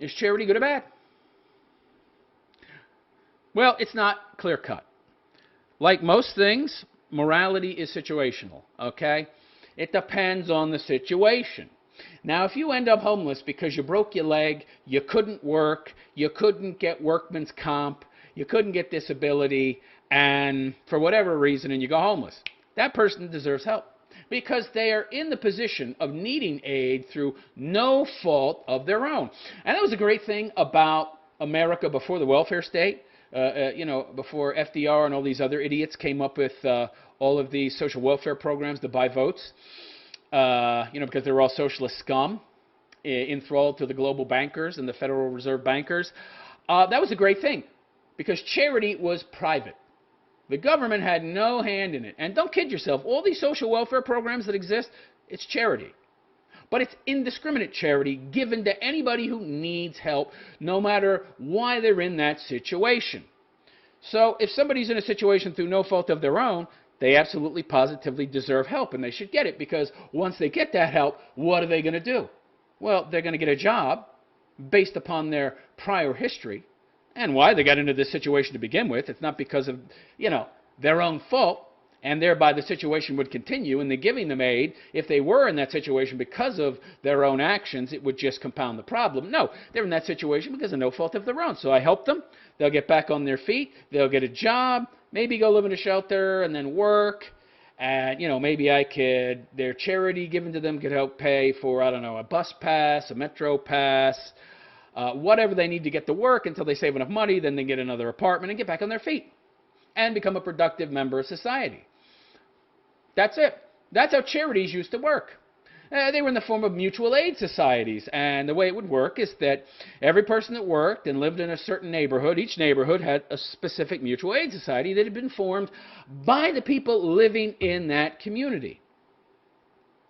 Is charity good or bad? Well, it's not clear-cut. Like most things, morality is situational, okay? It depends on the situation. Now, if you end up homeless because you broke your leg, you couldn't work, you couldn't get workman's comp, you couldn't get disability, and for whatever reason, and you go homeless, that person deserves help because they are in the position of needing aid through no fault of their own. And that was a great thing about America before the welfare state. Before FDR and all these other idiots came up with all of these social welfare programs to buy votes, because they were all socialist scum enthralled to the global bankers and the Federal Reserve bankers. That was a great thing because charity was private. The government had no hand in it. And don't kid yourself, all these social welfare programs that exist, it's charity. But it's indiscriminate charity given to anybody who needs help, no matter why they're in that situation. So if somebody's in a situation through no fault of their own, they absolutely positively deserve help, and they should get it, because once they get that help, what are they going to do? Well, they're going to get a job based upon their prior history and why they got into this situation to begin with. It's not because of, their own fault, and thereby the situation would continue, and they're giving them aid. If they were in that situation because of their own actions, it would just compound the problem. No, they're in that situation because of no fault of their own. So I help them. They'll get back on their feet. They'll get a job, maybe go live in a shelter and then work. And, maybe their charity given to them could help pay for, a bus pass, a metro pass, whatever they need to get to work until they save enough money. Then they get another apartment and get back on their feet and become a productive member of society. That's it. That's how charities used to work. They were in the form of mutual aid societies, and the way it would work is that every person that worked and lived in a certain neighborhood, each neighborhood had a specific mutual aid society that had been formed by the people living in that community.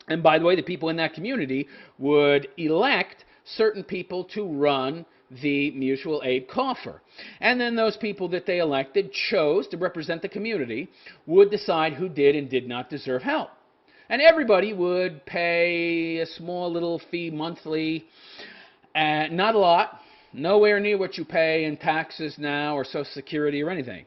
And by the way, the people in that community would elect certain people to run the mutual aid coffer. And then those people that they elected chose to represent the community would decide who did and did not deserve help. And everybody would pay a small little fee monthly, not a lot, nowhere near what you pay in taxes now or Social Security or anything.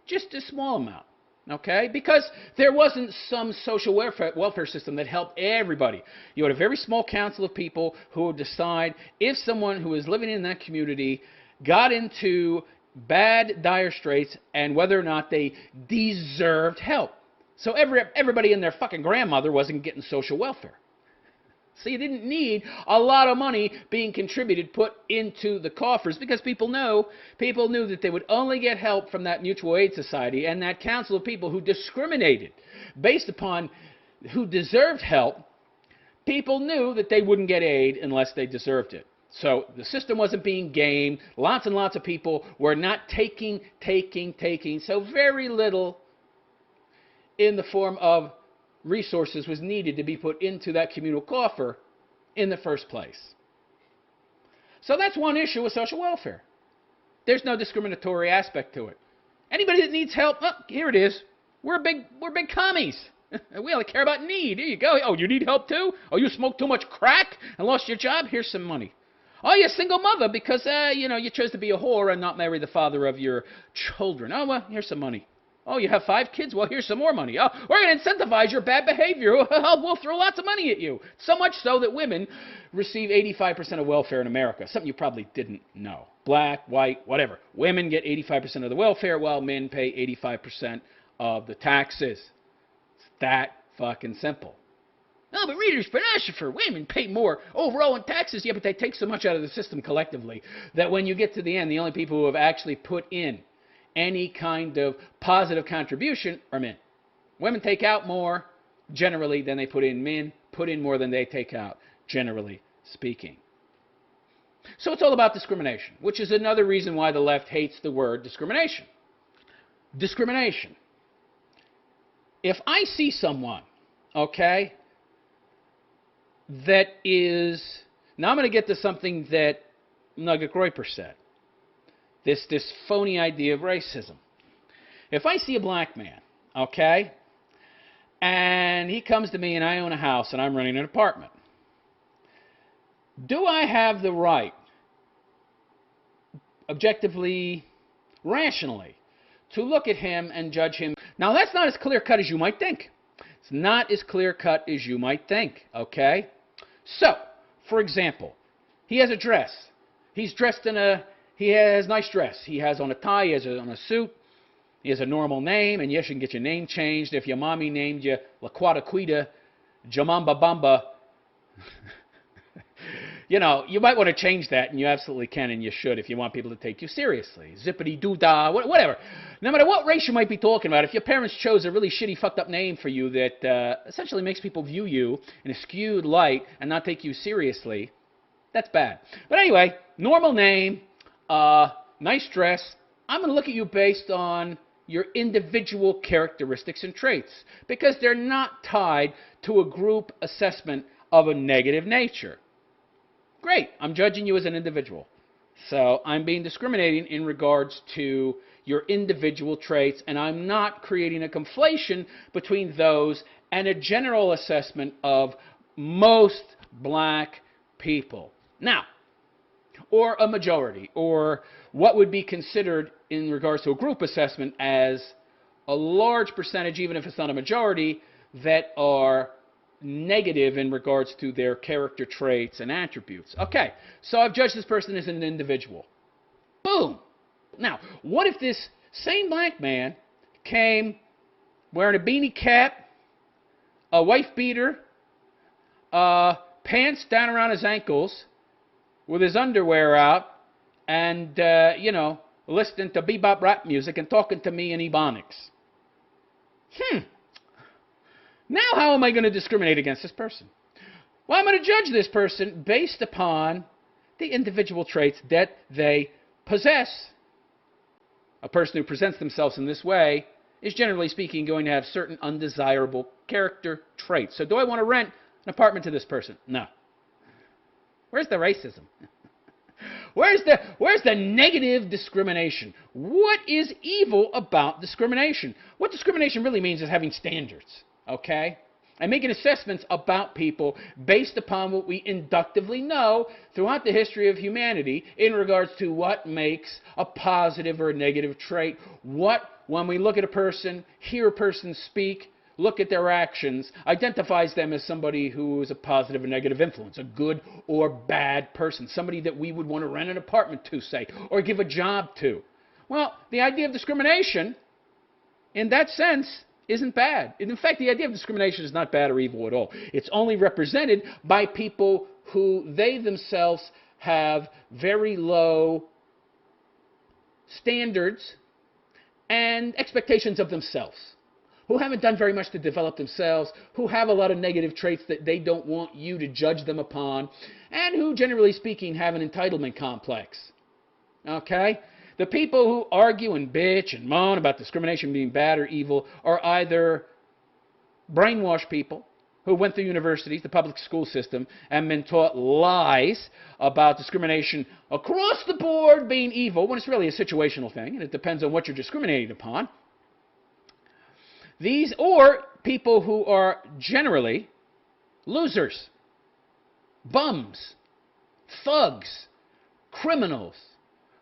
Just a small amount. Okay? Because there wasn't some social welfare system that helped everybody. You had a very small council of people who would decide if someone who was living in that community got into bad, dire straits and whether or not they deserved help. So everybody and their fucking grandmother wasn't getting social welfare. So you didn't need a lot of money being contributed, put into the coffers, because people knew that they would only get help from that mutual aid society and that council of people who discriminated based upon who deserved help. People knew that they wouldn't get aid unless they deserved it. So the system wasn't being gamed. Lots and lots of people were not taking. So very little in the form of resources was needed to be put into that communal coffer in the first place. So that's one issue with social welfare. There's no discriminatory aspect to it. Anybody that needs help, here it is. We're big commies. We only care about need. Here you go. Oh, you need help too? Oh, you smoked too much crack and lost your job? Here's some money. Oh, you're a single mother because, you chose to be a whore and not marry the father of your children. Oh, well, here's some money. Oh, you have 5 kids? Well, here's some more money. Oh, we're going to incentivize your bad behavior. We'll throw lots of money at you. So much so that women receive 85% of welfare in America, something you probably didn't know. Black, white, whatever. Women get 85% of the welfare while men pay 85% of the taxes. It's that fucking simple. No, but readers, for women pay more overall in taxes. Yeah, but they take so much out of the system collectively that when you get to the end, the only people who have actually put in any kind of positive contribution are men. Women take out more, generally, than they put in. Men put in more than they take out, generally speaking. So it's all about discrimination, which is another reason why the left hates the word discrimination. Discrimination. If I see someone, that is... Now I'm going to get to something that Nugget Groyper said. This phony idea of racism. If I see a black man, and he comes to me and I own a house and I'm renting an apartment, do I have the right objectively, rationally, to look at him and judge him. Now, that's not as clear-cut as you might think. It's not as clear-cut as you might think, okay? So, for example, he has a dress. He has nice dress. He has on a tie, he has on a suit. He has a normal name, and yes, you can get your name changed. If your mommy named you Laquataquita, Jamamba Bamba, you know, you might want to change that, and you absolutely can, and you should if you want people to take you seriously. Zippity-doo-dah, whatever. No matter what race you might be talking about, if your parents chose a really shitty, fucked-up name for you that essentially makes people view you in a skewed light and not take you seriously, that's bad. But anyway, normal name, nice dress. I'm going to look at you based on your individual characteristics and traits because they're not tied to a group assessment of a negative nature. Great, I'm judging you as an individual. So I'm being discriminating in regards to your individual traits, and I'm not creating a conflation between those and a general assessment of most black people. Now, or a majority, or what would be considered in regards to a group assessment as a large percentage, even if it's not a majority, that are negative in regards to their character traits and attributes. Okay, so I've judged this person as an individual. Boom! Now, what if this same black man came wearing a beanie cap, a wife beater, pants down around his ankles, with his underwear out, and, you know, listening to bebop rap music and talking to me in Ebonics? Now how am I going to discriminate against this person? Well, I'm going to judge this person based upon the individual traits that they possess. A person who presents themselves in this way is, generally speaking, going to have certain undesirable character traits. So do I want to rent an apartment to this person? No. Where's the racism? Where's the negative discrimination? What is evil about discrimination? What discrimination really means is having standards, okay? And making assessments about people based upon what we inductively know throughout the history of humanity in regards to what makes a positive or a negative trait. What, when we look at a person, hear a person speak, look at their actions, identifies them as somebody who is a positive or negative influence, a good or bad person, somebody that we would want to rent an apartment to, say, or give a job to. Well, the idea of discrimination, in that sense, isn't bad. In fact, the idea of discrimination is not bad or evil at all. It's only represented by people who they themselves have very low standards and expectations of themselves, who haven't done very much to develop themselves, who have a lot of negative traits that they don't want you to judge them upon, and who, generally speaking, have an entitlement complex. Okay? The people who argue and bitch and moan about discrimination being bad or evil are either brainwashed people who went through universities, the public school system, and been taught lies about discrimination across the board being evil, when it's really a situational thing, and it depends on what you're discriminating upon. These, or people who are generally losers, bums, thugs, criminals,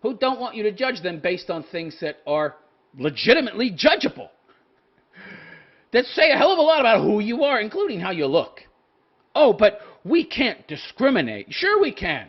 who don't want you to judge them based on things that are legitimately judgeable, that say a hell of a lot about who you are, including how you look. Oh, but we can't discriminate. Sure we can.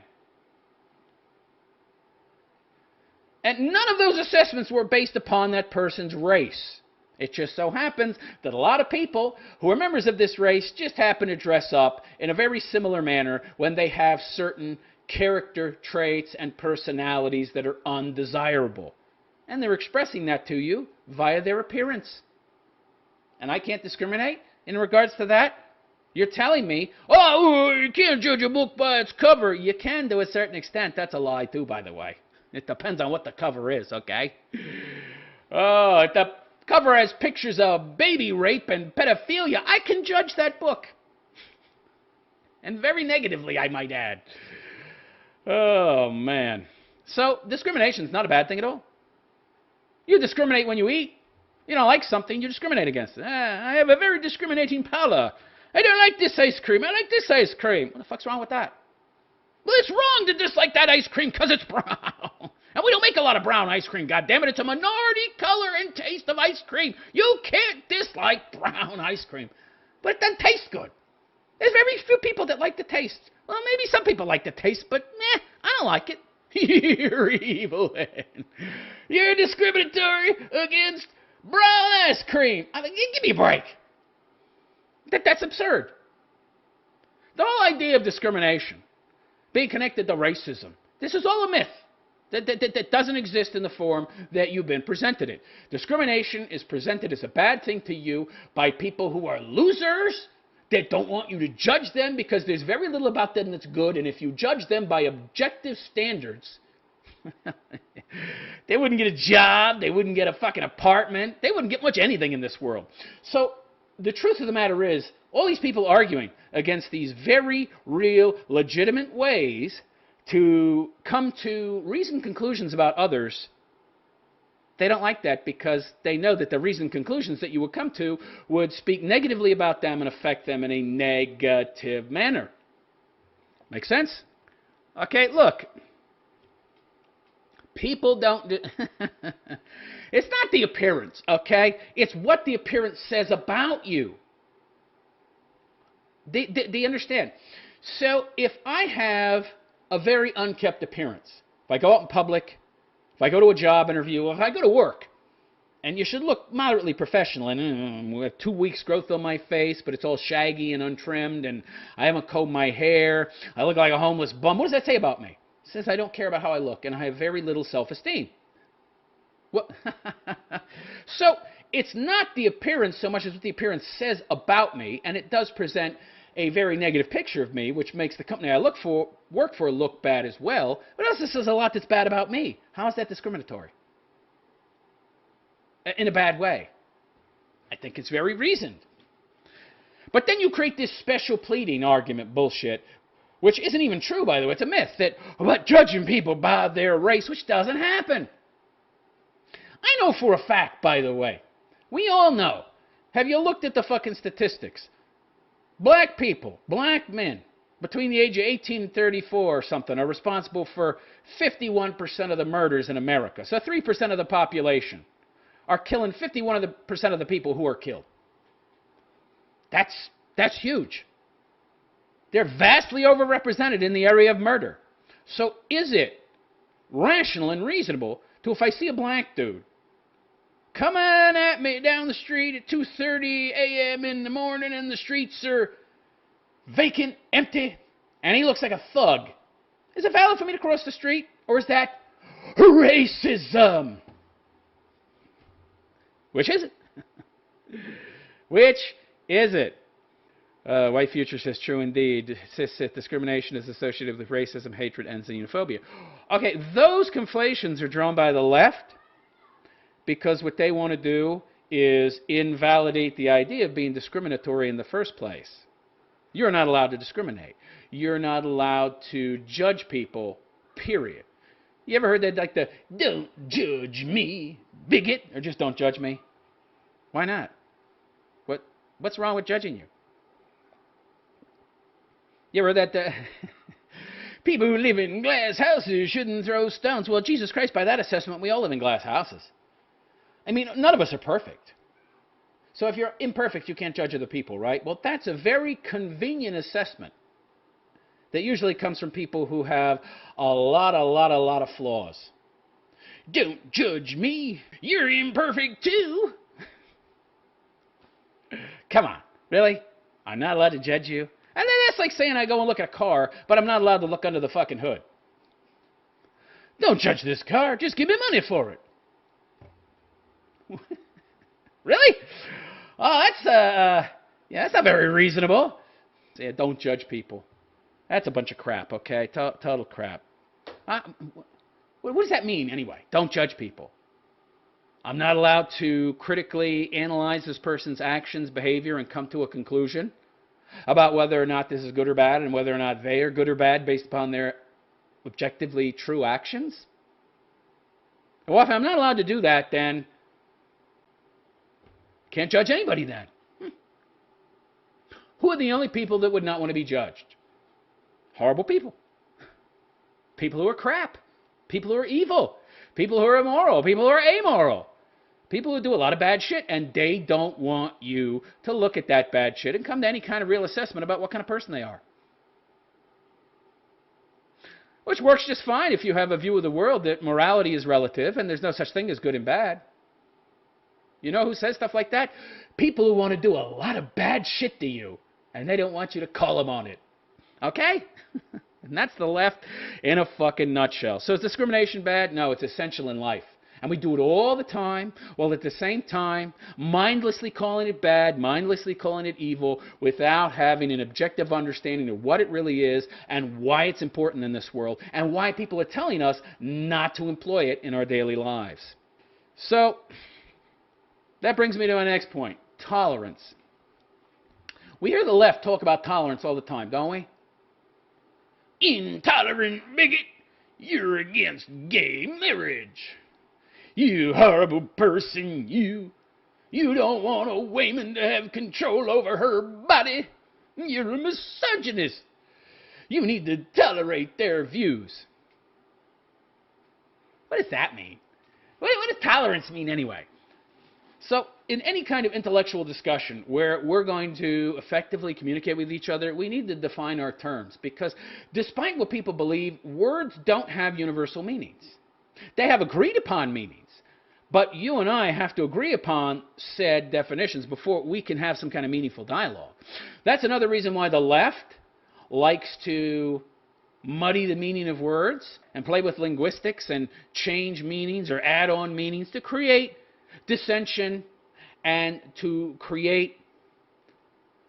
And none of those assessments were based upon that person's race. It just so happens that a lot of people who are members of this race just happen to dress up in a very similar manner when they have certain character traits and personalities that are undesirable. And they're expressing that to you via their appearance. And I can't discriminate in regards to that? You're telling me, oh, you can't judge a book by its cover. You can to a certain extent. That's a lie too, by the way. It depends on what the cover is, okay? Oh, if the cover has pictures of baby rape and pedophilia, I can judge that book. And very negatively, I might add. Oh, man. So, discrimination is not a bad thing at all. You discriminate when you eat. You don't like something, you discriminate against it. I have a very discriminating palate. I don't like this ice cream. I like this ice cream. What the fuck's wrong with that? Well, it's wrong to dislike that ice cream because it's brown. And we don't make a lot of brown ice cream, goddammit. It's a minority color and taste of ice cream. You can't dislike brown ice cream. But it doesn't taste good. There's very few people that like the taste. Well, maybe some people like the taste, but I don't like it. You're evil, man. You're discriminatory against brown ice cream. I mean, give me a break. That's absurd. The whole idea of discrimination, being connected to racism, this is all a myth. That doesn't exist in the form that you've been presented it. Discrimination is presented as a bad thing to you by people who are losers, that don't want you to judge them because there's very little about them that's good, and if you judge them by objective standards, they wouldn't get a job, they wouldn't get a fucking apartment, they wouldn't get much anything in this world. So the truth of the matter is, all these people arguing against these very real, legitimate ways to come to reasoned conclusions about others, they don't like that because they know that the reasoned conclusions that you would come to would speak negatively about them and affect them in a negative manner. Make sense? Okay, look. People don't do it's not the appearance, okay? It's what the appearance says about you. Do you understand? So if I have a very unkempt appearance, if I go out in public, if I go to a job interview, if I go to work, and you should look moderately professional, and we have 2 weeks growth on my face, but it's all shaggy and untrimmed, and I haven't combed my hair, I look like a homeless bum. What does that say about me? It says I don't care about how I look, and I have very little self-esteem. What? So it's not the appearance so much as what the appearance says about me, and it does present a very negative picture of me, which makes the company I work for look bad as well. But it also says a lot that's bad about me. How is that discriminatory? In a bad way. I think it's very reasoned. But then you create this special pleading argument bullshit, which isn't even true, by the way. It's a myth that about judging people by their race, which doesn't happen. I know for a fact, by the way. We all know. Have you looked at the fucking statistics? Black people, black men, between the age of 18 and 34 or something, are responsible for 51% of the murders in America. So 3% of the population are killing 51% of the people who are killed. That's huge. They're vastly overrepresented in the area of murder. So is it rational and reasonable to, if I see a black dude coming at me down the street at 2:30 a.m. in the morning and the streets are vacant, empty, and he looks like a thug, is it valid for me to cross the street? Or is that racism? Which is it? Which is it? White Future says, true indeed. Discrimination is associated with racism, hatred, and xenophobia. Okay, those conflations are drawn by the left because what they want to do is invalidate the idea of being discriminatory in the first place. You're not allowed to discriminate. You're not allowed to judge people, period. You ever heard that, like the, don't judge me, bigot, or just don't judge me? Why not? What's wrong with judging you? You ever heard that, people who live in glass houses shouldn't throw stones? Well, Jesus Christ, by that assessment, we all live in glass houses. I mean, none of us are perfect. So if you're imperfect, you can't judge other people, right? Well, that's a very convenient assessment that usually comes from people who have a lot of flaws. Don't judge me. You're imperfect too. Come on. Really? I'm not allowed to judge you? And then that's like saying I go and look at a car, but I'm not allowed to look under the fucking hood. Don't judge this car. Just give me money for it. Really? Oh, that's not very reasonable. Yeah, don't judge people. That's a bunch of crap, okay? Total crap. What does that mean, anyway? Don't judge people. I'm not allowed to critically analyze this person's actions, behavior, and come to a conclusion about whether or not this is good or bad and whether or not they are good or bad based upon their objectively true actions? Well, if I'm not allowed to do that, then can't judge anybody then. Who are the only people that would not want to be judged? Horrible people. People who are crap. People who are evil, people who are immoral, people who are amoral, people who do a lot of bad shit, and they don't want you to look at that bad shit and come to any kind of real assessment about what kind of person they are. Which works just fine if you have a view of the world that morality is relative and there's no such thing as good and bad. You know who says stuff like that? People who want to do a lot of bad shit to you, and they don't want you to call them on it. Okay? And that's the left in a fucking nutshell. So is discrimination bad? No, it's essential in life. And we do it all the time, while at the same time mindlessly calling it bad, mindlessly calling it evil, without having an objective understanding of what it really is and why it's important in this world and why people are telling us not to employ it in our daily lives. So that brings me to my next point, tolerance. We hear the left talk about tolerance all the time, don't we? Intolerant bigot, you're against gay marriage. You horrible person, you. You don't want a woman to have control over her body. You're a misogynist. You need to tolerate their views. What does that mean? What does tolerance mean anyway? So, in any kind of intellectual discussion where we're going to effectively communicate with each other, we need to define our terms. Because despite what people believe, words don't have universal meanings. They have agreed upon meanings. But you and I have to agree upon said definitions before we can have some kind of meaningful dialogue. That's another reason why the left likes to muddy the meaning of words and play with linguistics and change meanings or add on meanings to create dissension and to create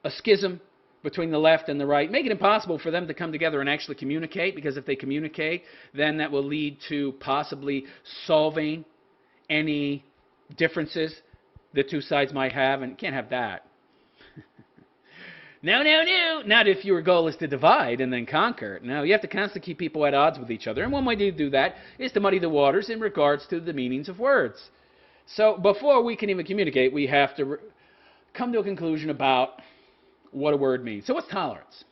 a schism between the left and the right, make it impossible for them to come together and actually communicate, because if they communicate, then that will lead to possibly solving any differences the two sides might have, and can't have that. No. Not if your goal is to divide and then conquer. No, you have to constantly keep people at odds with each other, and one way to do that is to muddy the waters in regards to the meanings of words. So before we can even communicate, we have to come to a conclusion about what a word means. So what's tolerance?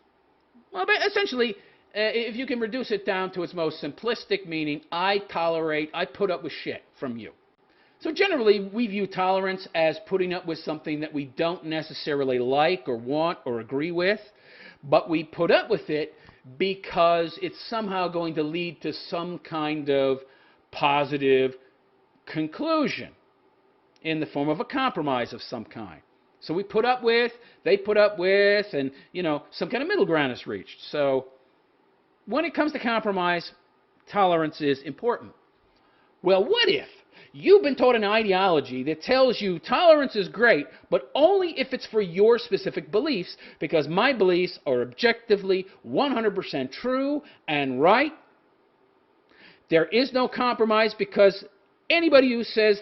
Well, essentially, if you can reduce it down to its most simplistic meaning, I put up with shit from you. So generally, we view tolerance as putting up with something that we don't necessarily like or want or agree with, but we put up with it because it's somehow going to lead to some kind of positive conclusion in the form of a compromise of some kind. So we put up with, they put up with, and, some kind of middle ground is reached. So when it comes to compromise, tolerance is important. Well, what if you've been taught an ideology that tells you tolerance is great, but only if it's for your specific beliefs, because my beliefs are objectively 100% true and right? There is no compromise, because anybody who says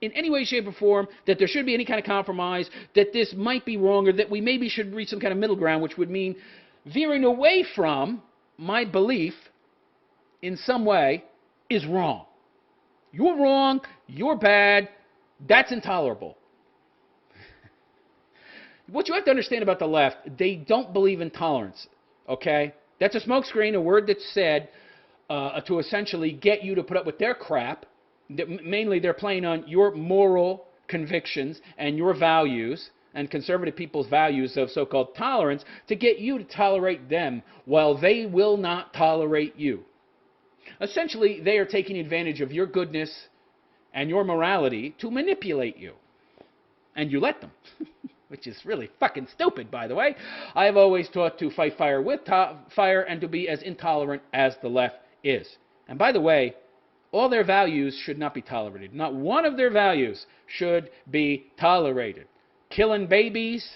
in any way, shape, or form that there should be any kind of compromise, that this might be wrong, or that we maybe should reach some kind of middle ground, which would mean veering away from my belief in some way, is wrong. You're wrong, you're bad, that's intolerable. What you have to understand about the left, they don't believe in tolerance, okay? That's a smokescreen, a word that's said to essentially get you to put up with their crap. Mainly they're playing on your moral convictions and your values and conservative people's values of so-called tolerance to get you to tolerate them while they will not tolerate you. Essentially, they are taking advantage of your goodness and your morality to manipulate you. And you let them. Which is really fucking stupid, by the way. I have always taught to fight fire with fire and to be as intolerant as the left is. And by the way, all their values should not be tolerated. Not one of their values should be tolerated. Killing babies,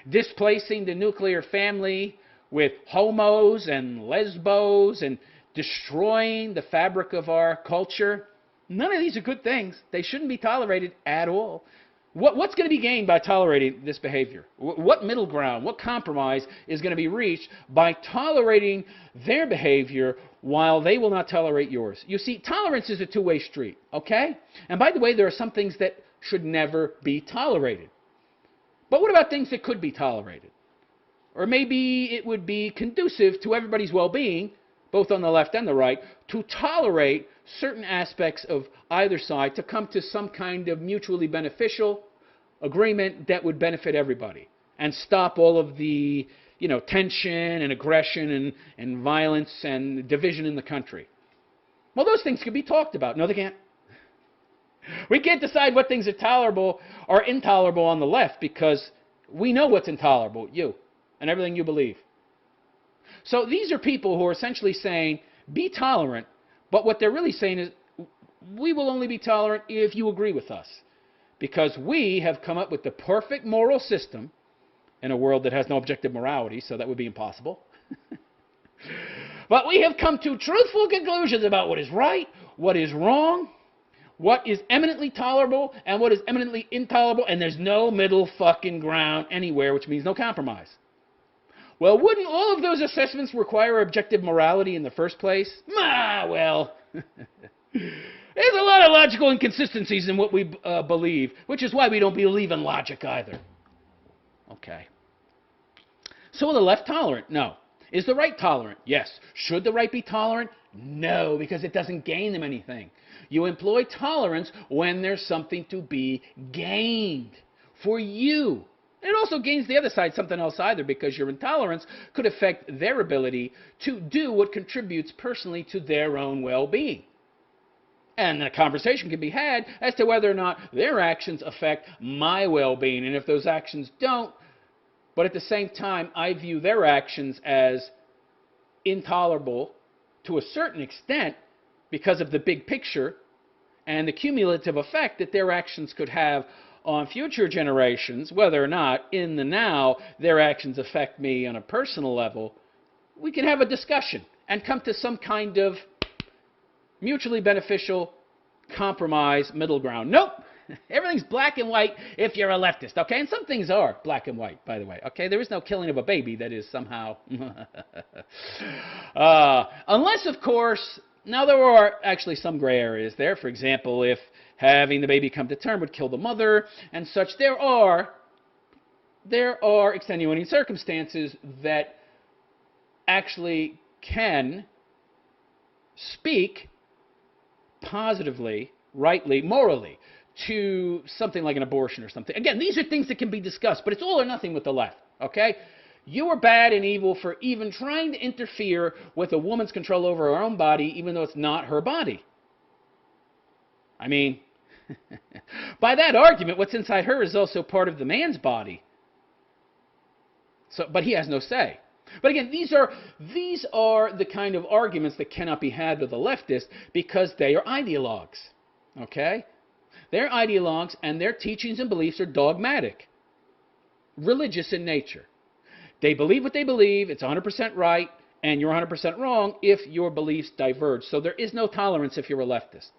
displacing the nuclear family with homos and lesbos, and destroying the fabric of our culture. None of these are good things. They shouldn't be tolerated at all. What's going to be gained by tolerating this behavior? What middle ground, what compromise is going to be reached by tolerating their behavior while they will not tolerate yours? You see, tolerance is a two-way street, okay? And by the way, there are some things that should never be tolerated. But what about things that could be tolerated? Or maybe it would be conducive to everybody's well-being, both on the left and the right, to tolerate certain aspects of either side to come to some kind of mutually beneficial agreement that would benefit everybody and stop all of the tension and aggression and violence and division in the country. Well, those things can be talked about. No, they can't. We can't decide what things are tolerable or intolerable on the left because we know what's intolerable, you, and everything you believe. So these are people who are essentially saying, be tolerant, but what they're really saying is, we will only be tolerant if you agree with us. Because we have come up with the perfect moral system in a world that has no objective morality, so that would be impossible. But we have come to truthful conclusions about what is right, what is wrong, what is eminently tolerable, and what is eminently intolerable, and there's no middle fucking ground anywhere, which means no compromise. Well, wouldn't all of those assessments require objective morality in the first place? Well, there's a lot of logical inconsistencies in what we believe, which is why we don't believe in logic either. Okay. So are the left tolerant? No. Is the right tolerant? Yes. Should the right be tolerant? No, because it doesn't gain them anything. You employ tolerance when there's something to be gained for you. It also gains the other side something else either, because your intolerance could affect their ability to do what contributes personally to their own well-being. And a conversation can be had as to whether or not their actions affect my well-being. And if those actions don't, but at the same time I view their actions as intolerable to a certain extent because of the big picture and the cumulative effect that their actions could have on future generations, whether or not in the now their actions affect me on a personal level, we can have a discussion and come to some kind of mutually beneficial compromise middle ground. Nope. Everything's black and white if you're a leftist, okay? And some things are black and white, by the way, okay? There is no killing of a baby that is somehow... unless, of course... Now, there are actually some gray areas there. For example, if having the baby come to term would kill the mother and such, there are extenuating circumstances that actually can speak positively, rightly, morally to something like an abortion or something. Again, these are things that can be discussed, but it's all or nothing with the left, okay? You are bad and evil for even trying to interfere with a woman's control over her own body, even though it's not her body. I mean, by that argument, what's inside her is also part of the man's body. So, but he has no say. But again, these are the kind of arguments that cannot be had with a leftist because they are ideologues. Okay? They're ideologues, and their teachings and beliefs are dogmatic, religious in nature. They believe what they believe, it's 100% right, and you're 100% wrong if your beliefs diverge. So there is no tolerance if you're a leftist.